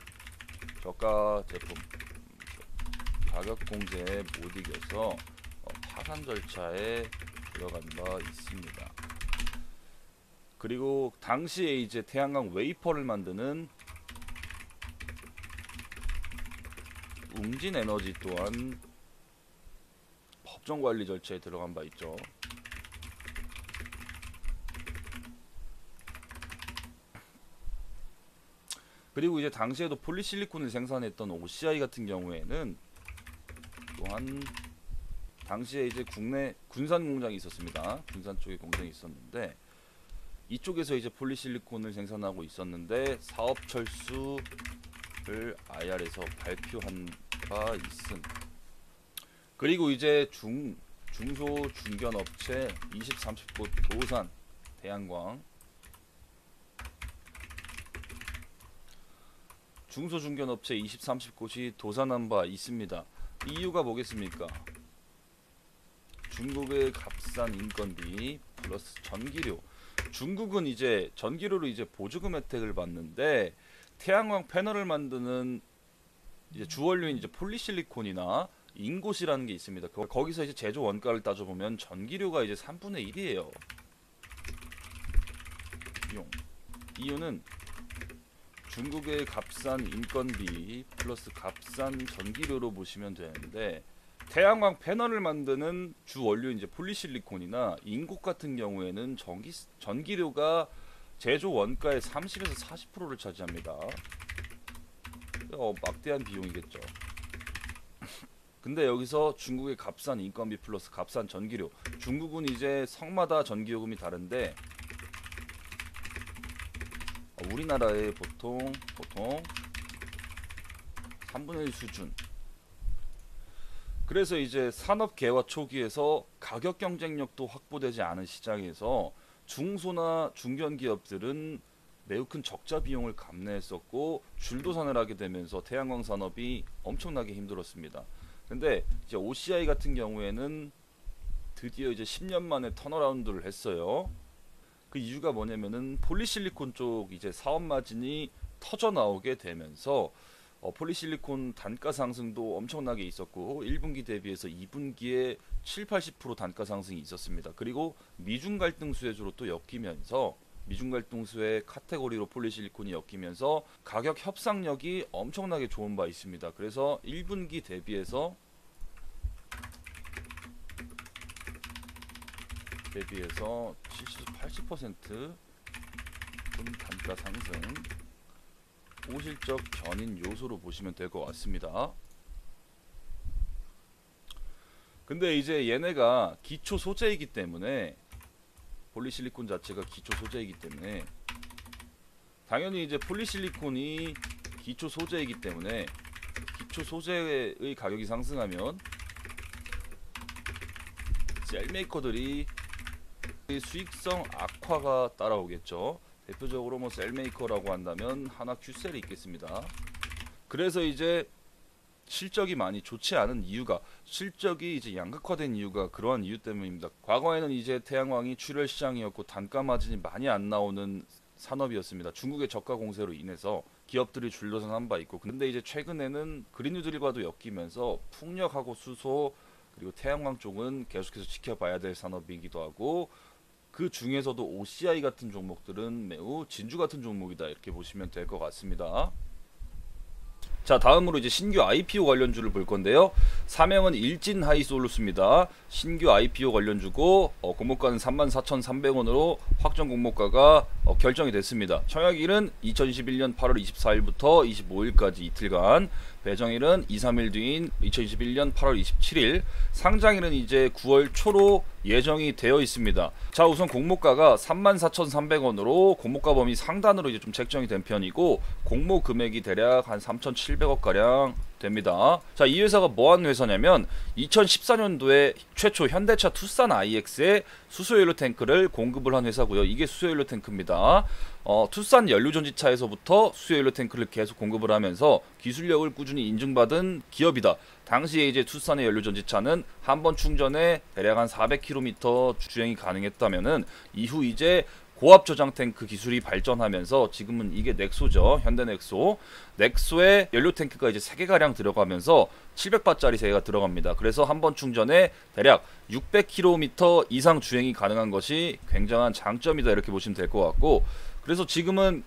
가격 공세에 못 이겨서 파산 절차에 들어간 바 있습니다. 그리고 당시에 이제 태양광 웨이퍼를 만드는 웅진에너지 또한 법정 관리 절차에 들어간 바 있죠. 그리고 이제 당시에도 폴리실리콘을 생산했던 OCI 같은 경우에는 또한 당시에 이제 국내 군산 공장이 있었습니다. 군산 쪽에 공장이 있었는데, 이쪽에서 이제 폴리실리콘을 생산하고 있었는데 사업 철수를 IR에서 발표한 바 있음. 그리고 이제 중소 중견 업체 20, 30곳 도산 태양광, 중소 중견 업체 20, 30곳이 도산한 바 있습니다. 이유가 뭐겠습니까? 중국의 값싼 인건비 플러스 전기료. 중국은 이제 전기료로 이제 보조금 혜택을 받는데, 태양광 패널을 만드는 이제 주원료인 이제 폴리실리콘이나 인곳이라는 게 있습니다. 거기서 이제 제조 원가를 따져보면 전기료가 이제 3분의 1이에요. 이유는 중국의 값싼 인건비 플러스 값싼 전기료로 보시면 되는데, 태양광 패널을 만드는 주 원료인 이제 폴리실리콘이나 인곳 같은 경우에는 전기료가 제조 원가의 30에서 40%를 차지합니다. 막대한 비용이겠죠. 근데 여기서 중국의 값싼 인건비 플러스 값싼 전기료. 중국은 이제 성마다 전기요금이 다른데 우리나라의 보통 3분의 1 수준. 그래서 이제 산업 개화 초기에서 가격 경쟁력도 확보되지 않은 시장에서 중소나 중견 기업들은 매우 큰 적자 비용을 감내했었고 줄도산을 하게 되면서 태양광 산업이 엄청나게 힘들었습니다. 근데 이제 OCI 같은 경우에는 드디어 이제 10년 만에 턴어라운드를 했어요. 그 이유가 뭐냐면은 폴리실리콘 쪽 이제 사업 마진이 터져 나오게 되면서 폴리실리콘 단가 상승도 엄청나게 있었고 1분기 대비해서 2분기에 7-80% 단가 상승이 있었습니다. 그리고 미중 갈등 수혜주로 또 엮이면서 미중 갈등 수혜 카테고리로 폴리실리콘이 엮이면서 가격 협상력이 엄청나게 좋은 바 있습니다. 그래서 1분기 대비해서 70-80% 단가 상승 호실적 견인 요소로 보시면 될 것 같습니다. 근데 이제 얘네가 기초 소재이기 때문에 폴리실리콘 자체가 기초 소재이기 때문에 당연히 이제 폴리실리콘이 기초 소재이기 때문에 기초 소재의 가격이 상승하면 셀메이커들이 수익성 악화가 따라오겠죠. 대표적으로 뭐 셀메이커라고 한다면 하나 큐셀이 있겠습니다. 그래서 이제 실적이 많이 좋지 않은 이유가 실적이 이제 양극화된 이유가 그러한 이유 때문입니다. 과거에는 이제 태양광이 출혈 시장이었고 단가 마진이 많이 안 나오는 산업이었습니다. 중국의 저가 공세로 인해서 기업들이 줄도산한 바 있고 근데 이제 최근에는 그린뉴딜과도 엮이면서 풍력하고 수소 그리고 태양광 쪽은 계속해서 지켜봐야 될 산업이기도 하고 그 중에서도 OCI 같은 종목들은 매우 진주 같은 종목이다 이렇게 보시면 될 것 같습니다. 자, 다음으로 이제 신규 IPO 관련주를 볼 건데요. 사명은 일진 하이솔루스입니다. 신규 IPO 관련주고 공모가는 34,300원으로 확정 공모가가 결정이 됐습니다. 청약일은 2021년 8월 24일부터 25일까지 이틀간, 배정일은 2-3일 뒤인 2021년 8월 27일, 상장일은 이제 9월 초로 예정이 되어 있습니다. 자, 우선 공모가가 34,300원으로 공모가 범위 상단으로 이제 좀 책정이 된 편이고 공모 금액이 대략 한 3,700억 가량 됩니다. 자, 이 회사가 뭐하는 회사냐면 2014년도에 최초 현대차 투싼 iX에 수소연료 탱크를 공급을 한 회사고요. 이게 수소연료 탱크입니다. 투싼 연료전지차에서부터 수소연료 탱크를 계속 공급을 하면서 기술력을 꾸준히 인증받은 기업이다. 당시에 이제 투싼의 연료전지차는 한 번 충전에 대략 한 400km 주행이 가능했다면은 이후 이제 고압 저장 탱크 기술이 발전하면서 지금은 이게 넥소죠. 현대 넥소. 넥소에 연료 탱크가 이제 3개가량 들어가면서 700바짜리 3개가 들어갑니다. 그래서 한 번 충전에 대략 600km 이상 주행이 가능한 것이 굉장한 장점이다 이렇게 보시면 될 것 같고, 그래서 지금은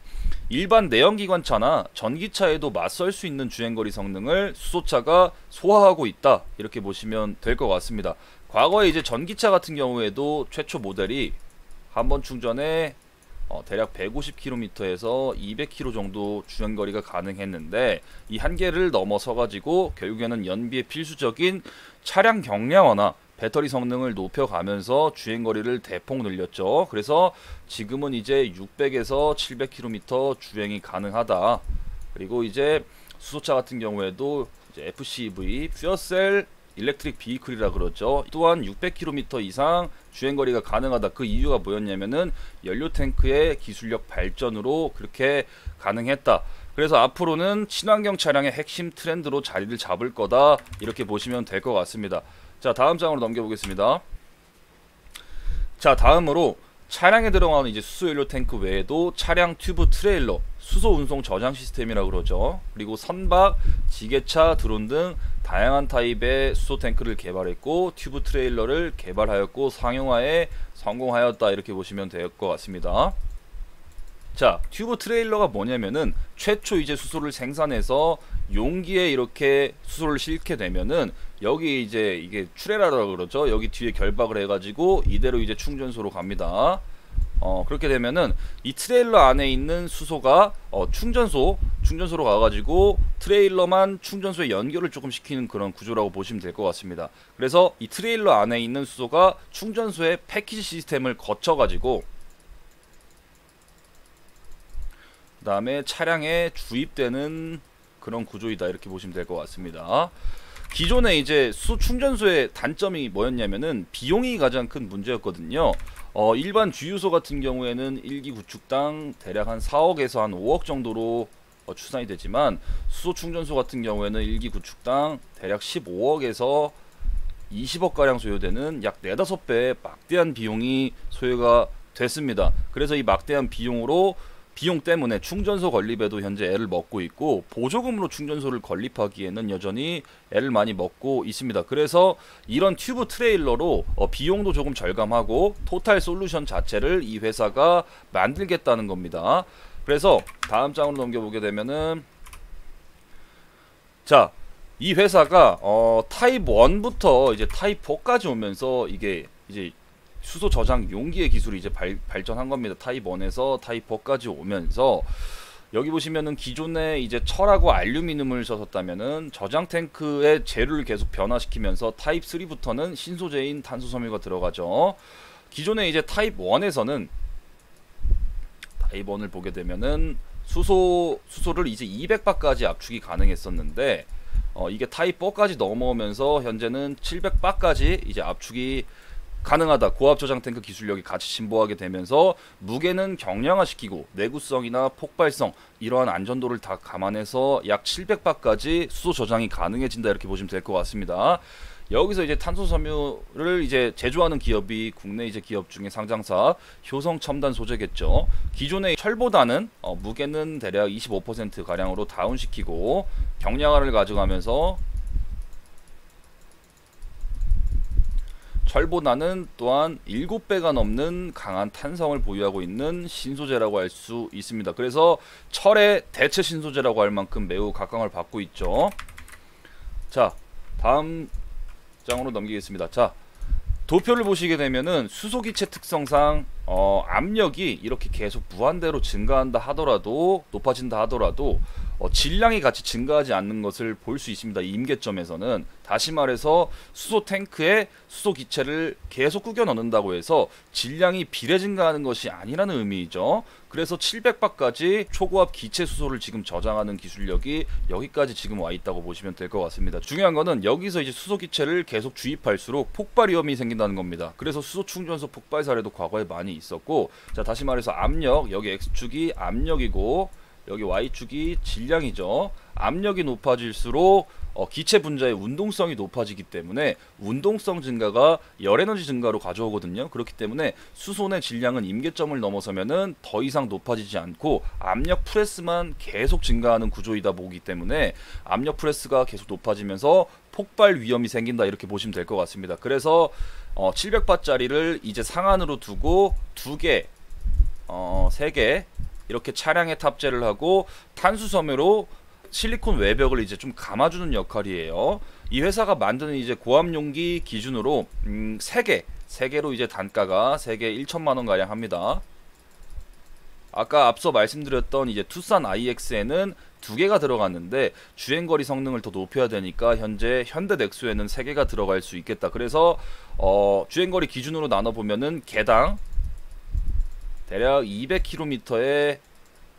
일반 내연기관차나 전기차에도 맞설 수 있는 주행거리 성능을 수소차가 소화하고 있다 이렇게 보시면 될 것 같습니다. 과거에 이제 전기차 같은 경우에도 최초 모델이 한 번 충전에 대략 150km에서 200km 정도 주행거리가 가능했는데 이 한계를 넘어서 가지고 결국에는 연비의 필수적인 차량 경량화나 배터리 성능을 높여가면서 주행거리를 대폭 늘렸죠. 그래서 지금은 이제 600에서 700km 주행이 가능하다. 그리고 이제 수소차 같은 경우에도 이제 FCEV, 퓨어셀 일렉트릭 비이클이라 그러죠. 또한 600km 이상 주행거리가 가능하다. 그 이유가 뭐였냐면은 연료 탱크의 기술력 발전으로 그렇게 가능했다. 그래서 앞으로는 친환경 차량의 핵심 트렌드로 자리를 잡을 거다 이렇게 보시면 될 것 같습니다. 자, 다음 장으로 넘겨보겠습니다. 자, 다음으로 차량에 들어가는 이제 수소연료 탱크 외에도 차량 튜브 트레일러, 수소 운송 저장 시스템이라고 그러죠. 그리고 선박, 지게차, 드론 등 다양한 타입의 수소 탱크를 개발했고 튜브 트레일러를 개발하였고 상용화에 성공하였다 이렇게 보시면 될 것 같습니다. 자, 튜브 트레일러가 뭐냐면은 최초 이제 수소를 생산해서 용기에 이렇게 수소를 싣게 되면은 여기 이제 이게 추레라라고 그러죠. 여기 뒤에 결박을 해가지고 이대로 이제 충전소로 갑니다. 그렇게 되면은 이 트레일러 안에 있는 수소가 충전소로 가가지고 트레일러만 충전소에 연결을 조금 시키는 그런 구조라고 보시면 될 것 같습니다. 그래서 이 트레일러 안에 있는 수소가 충전소의 패키지 시스템을 거쳐가지고 그 다음에 차량에 주입되는 그런 구조이다, 이렇게 보시면 될 것 같습니다. 기존에 이제 수소 충전소의 단점이 뭐였냐면은 비용이 가장 큰 문제였거든요. 일반 주유소 같은 경우에는 1기 구축당 대략 한 4억에서 한 5억 정도로 추산이 되지만, 수소 충전소 같은 경우에는 1기 구축당 대략 15억에서 20억 가량 소요되는 약 4-5배의 막대한 비용이 소요가 됐습니다. 그래서 이 막대한 비용 때문에 충전소 건립에도 현재 애를 먹고 있고, 보조금으로 충전소를 건립하기에는 여전히 애를 많이 먹고 있습니다. 그래서 이런 튜브 트레일러로 비용도 조금 절감하고 토탈 솔루션 자체를 이 회사가 만들겠다는 겁니다. 그래서 다음 장으로 넘겨보게 되면은, 자, 이 회사가 타입 1부터 이제 타입 4까지 오면서 이게 이제 수소 저장 용기의 기술이 이제 발전한 겁니다. 타입 1에서 타입 4까지 오면서, 여기 보시면은 기존에 이제 철하고 알루미늄을 썼었다면은 저장 탱크의 재료를 계속 변화시키면서 타입 3부터는 신소재인 탄소 섬유가 들어가죠. 기존에 이제 타입 1에서는 타입 1을 보게 되면은 수소를 이제 200바까지 압축이 가능했었는데, 이게 타입 4까지 넘어오면서 현재는 700바까지 이제 압축이 가능하다. 고압 저장 탱크 기술력이 같이 진보하게 되면서 무게는 경량화시키고 내구성이나 폭발성, 이러한 안전도를 다 감안해서 약 700바까지 수소 저장이 가능해진다, 이렇게 보시면 될 것 같습니다. 여기서 이제 탄소 섬유를 이제 제조하는 기업이 국내 이제 기업 중에 상장사 효성 첨단 소재겠죠. 기존의 철보다는 무게는 대략 25% 가량으로 다운시키고 경량화를 가져가면서 철보다는 또한 7배가 넘는 강한 탄성을 보유하고 있는 신소재라고 할 수 있습니다. 그래서 철의 대체 신소재라고 할 만큼 매우 각광을 받고 있죠. 자, 다음 장으로 넘기겠습니다. 자, 도표를 보시게 되면은 수소기체 특성상 압력이 이렇게 계속 무한대로 증가한다 하더라도, 높아진다 하더라도 질량이 같이 증가하지 않는 것을 볼 수 있습니다. 이 임계점에서는. 다시 말해서 수소 탱크에 수소 기체를 계속 꾸겨 넣는다고 해서 질량이 비례 증가하는 것이 아니라는 의미이죠. 그래서 700바까지 초고압 기체 수소를 지금 저장하는 기술력이 여기까지 지금 와 있다고 보시면 될 것 같습니다. 중요한 거는 여기서 이제 수소 기체를 계속 주입할수록 폭발 위험이 생긴다는 겁니다. 그래서 수소 충전소 폭발 사례도 과거에 많이 있었고, 자, 다시 말해서 압력, 여기 X축이 압력이고 여기 Y축이 질량이죠. 압력이 높아질수록 기체 분자의 운동성이 높아지기 때문에 운동성 증가가 열에너지 증가로 가져오거든요. 그렇기 때문에 수소의 질량은 임계점을 넘어서면은 더 이상 높아지지 않고 압력 프레스만 계속 증가하는 구조이다 보기 때문에 압력 프레스가 계속 높아지면서 폭발 위험이 생긴다, 이렇게 보시면 될 것 같습니다. 그래서 700바짜리를 이제 상한으로 두고 2개, 3개 이렇게 차량에 탑재를 하고 탄수 섬유로 실리콘 외벽을 이제 좀 감아주는 역할이에요. 이 회사가 만드는 이제 고압 용기 기준으로 3개로 이제 단가가 3개 1천만 원 가량 합니다. 아까 앞서 말씀드렸던 이제 투싼 iX에는 2개가 들어갔는데 주행거리 성능을 더 높여야 되니까 현재 현대 넥소에는 3개가 들어갈 수 있겠다. 그래서 주행거리 기준으로 나눠보면은 개당 대략 200km의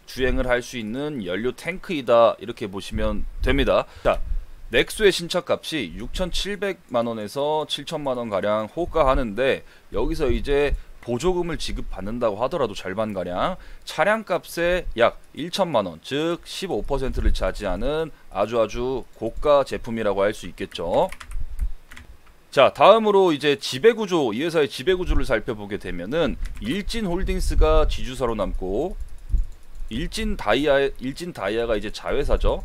주행을 할 수 있는 연료 탱크이다, 이렇게 보시면 됩니다. 자, 넥소의 신차값이 6,700만원에서 7천만원 가량 호가하는데, 여기서 이제 보조금을 지급받는다고 하더라도 절반가량 차량값의 약 1천만원, 즉 15%를 차지하는 아주 고가 제품이라고 할 수 있겠죠. 자, 다음으로 이제 지배구조, 이 회사의 지배구조를 살펴보게 되면은 일진홀딩스가 지주사로 남고, 일진다이아가 이제 자회사죠.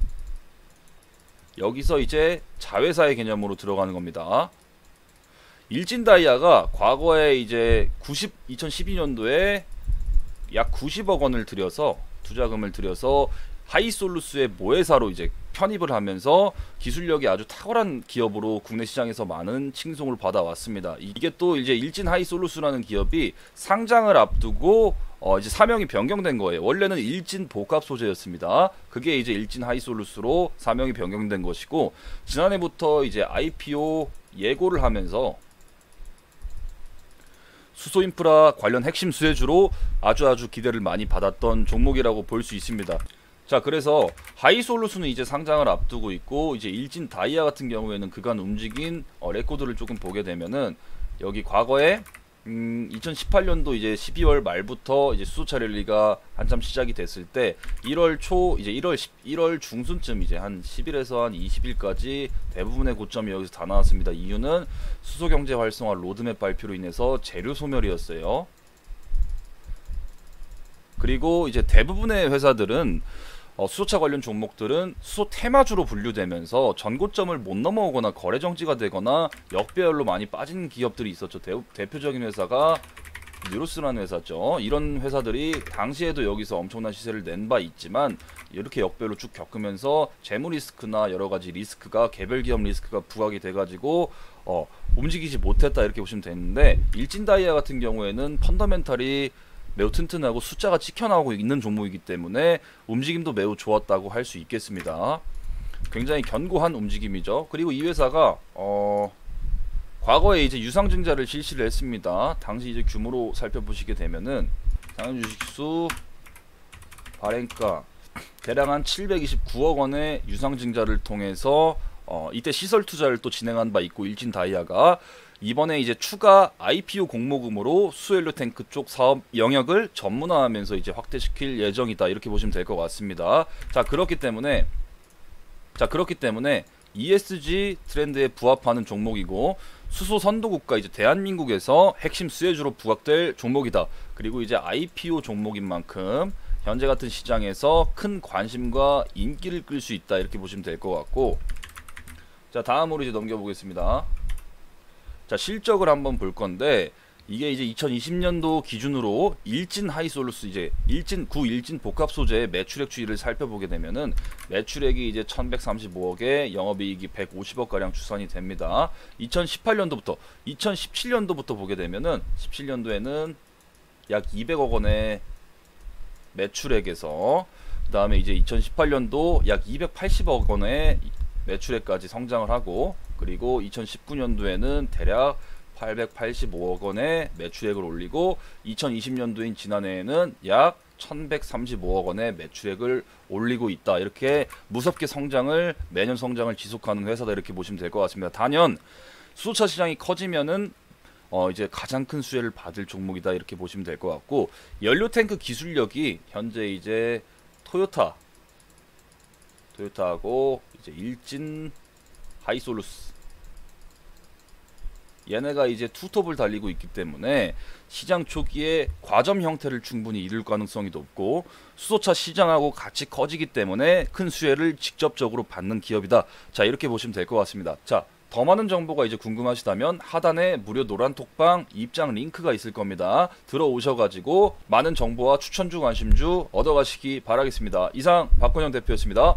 여기서 이제 자회사의 개념으로 들어가는 겁니다. 일진다이아가 과거에 이제 2012년도에 약 90억 원을 들여서 투자금을 들여서 하이솔루스의 모회사로 이제 편입을 하면서 기술력이 아주 탁월한 기업으로 국내 시장에서 많은 칭송을 받아왔습니다. 이게 또 이제 일진 하이솔루스라는 기업이 상장을 앞두고 이제 사명이 변경된 거예요. 원래는 일진 복합 소재였습니다. 그게 이제 일진 하이솔루스로 사명이 변경된 것이고, 지난해부터 이제 IPO 예고를 하면서 수소 인프라 관련 핵심 수혜주로 아주 기대를 많이 받았던 종목이라고 볼 수 있습니다. 자, 그래서 하이솔루스는 이제 상장을 앞두고 있고, 이제 일진 다이아 같은 경우에는 그간 움직인 레코드를 조금 보게 되면은, 여기 과거에 2018년도 이제 12월 말부터 이제 수소차 랠리가 한참 시작이 됐을 때 1월 초 이제 1월 중순쯤 이제 한 10일에서 한 20일까지 대부분의 고점이 여기서 다 나왔습니다. 이유는 수소 경제 활성화 로드맵 발표로 인해서 재료 소멸이었어요. 그리고 이제 대부분의 회사들은 수소차 관련 종목들은 수소 테마주로 분류되면서 전고점을 못 넘어오거나 거래 정지가 되거나 역배열로 많이 빠진 기업들이 있었죠. 대표적인 회사가 뉴로스라는 회사죠. 이런 회사들이 당시에도 여기서 엄청난 시세를 낸 바 있지만 이렇게 역배열로 쭉 겪으면서 재무 리스크나 여러 가지 리스크가 개별 기업 리스크가 부각이 돼가지고 움직이지 못했다 이렇게 보시면 되는데, 일진다이아 같은 경우에는 펀더멘탈이 매우 튼튼하고 숫자가 찍혀나오고 있는 종목이기 때문에 움직임도 매우 좋았다고 할 수 있겠습니다. 굉장히 견고한 움직임이죠. 그리고 이 회사가 과거에 이제 유상증자를 실시를 했습니다. 당시 이제 규모로 살펴보시게 되면은 상한 주식수 발행가 대략 한 729억 원의 유상증자를 통해서 이때 시설 투자를 또 진행한 바 있고, 일진 다이아가 이번에 이제 추가 IPO 공모금으로 수소연료 탱크 쪽 사업 영역을 전문화하면서 이제 확대시킬 예정이다 이렇게 보시면 될 것 같습니다. 자, 그렇기 때문에 ESG 트렌드에 부합하는 종목이고, 수소 선도국가 이제 대한민국에서 핵심 수혜주로 부각될 종목이다. 그리고 이제 IPO 종목인 만큼 현재 같은 시장에서 큰 관심과 인기를 끌 수 있다 이렇게 보시면 될 것 같고, 자, 다음으로 이제 넘겨보겠습니다. 자, 실적을 한번 볼 건데, 이게 이제 2020년도 기준으로 일진 하이솔루스 이제 일진 복합 소재의 매출액 추이를 살펴보게 되면은 매출액이 이제 1135억에 영업이익이 150억 가량 추산이 됩니다. 2017년도부터 보게 되면은 17년도에는 약 200억 원의 매출액에서, 그다음에 이제 2018년도 약 280억 원의 매출액까지 성장을 하고, 그리고 2019년도에는 대략 885억 원의 매출액을 올리고, 2020년도인 지난해에는 약 1135억 원의 매출액을 올리고 있다. 이렇게 무섭게 매년 성장을 지속하는 회사다 이렇게 보시면 될 것 같습니다. 단연 수소차 시장이 커지면은 이제 가장 큰 수혜를 받을 종목이다 이렇게 보시면 될 것 같고, 연료 탱크 기술력이 현재 이제 토요타하고 이제 일진 하이솔루스 얘네가 이제 투톱을 달리고 있기 때문에 시장 초기에 과점 형태를 충분히 이룰 가능성이 높고, 수소차 시장하고 같이 커지기 때문에 큰 수혜를 직접적으로 받는 기업이다. 자, 이렇게 보시면 될 것 같습니다. 자, 더 많은 정보가 이제 궁금하시다면 하단에 무료 노란 톡방 입장 링크가 있을 겁니다. 들어오셔가지고 많은 정보와 추천주 관심주 얻어가시기 바라겠습니다. 이상 박건영 대표였습니다.